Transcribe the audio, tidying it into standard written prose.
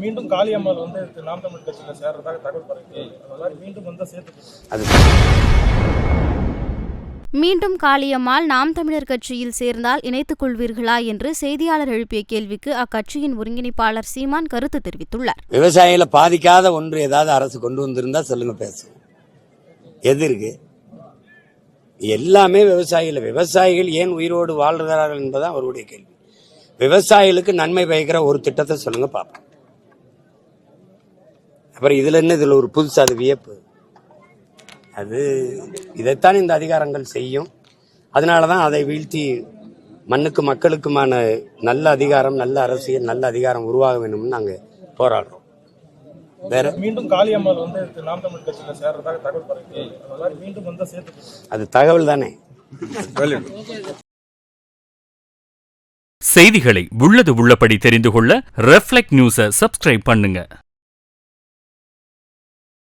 மீண்டும் காளியம்மாள் வந்து நாம் தமிழ் கட்சியில சேர்றதாக தகவல் பரவி அதனால மீண்டும் வந்து சேர்த்து மீண்டும் காளியம்மாள் நாம் தமிழர் கட்சியில் சேர்ந்தால் இணைத்துக் கொள்வீர்களா என்று செய்தியாளர் எழுப்பிய கேள்விக்கு அக்கட்சியின் ஒருங்கிணைப்பாளர் சீமான் கருத்து தெரிவித்துள்ளார். விவசாயிகளை பாதிக்காத ஒன்று ஏதாவது அரசு கொண்டு வந்திருந்தா சொல்லுங்க, பேசுவோம். எது இருக்கு? எல்லாமே விவசாயிகள் ஏன் உயிரோடு வாழ்கிறார்கள் என்பதுதான் அவருடைய கேள்வி. விவசாயிகளுக்கு நன்மை பயக்கிற ஒரு திட்டத்தை சொல்லுங்க பாப்போம். அப்புறம் இதுல என்ன, இதுல ஒரு புதுசு, அது வியப்பு. அது இதைத்தான் இந்த அதிகாரங்கள் செய்யும். அதனாலதான் அதை வீழ்த்தி மண்ணுக்கு மக்களுக்குமான நல்ல அதிகாரம், நல்ல அரசியல், நல்ல அதிகாரம் உருவாக வேண்டும்னு நாங்க போராடுறோம். வேற மீண்டும் காளியம்மாள் வந்து நாம் தமிழ் கட்சியில சேர்றதாக தகவல் பரவி அதனால மீண்டும் வந்து சேர்த்து அது தகவல் தானே. செய்திகளை உள்ளது உள்ளபடி தெரிந்து கொள்ள ரெஃப்ளெக்ட் நியூஸை சப்ஸ்கிரைப் பண்ணுங்க.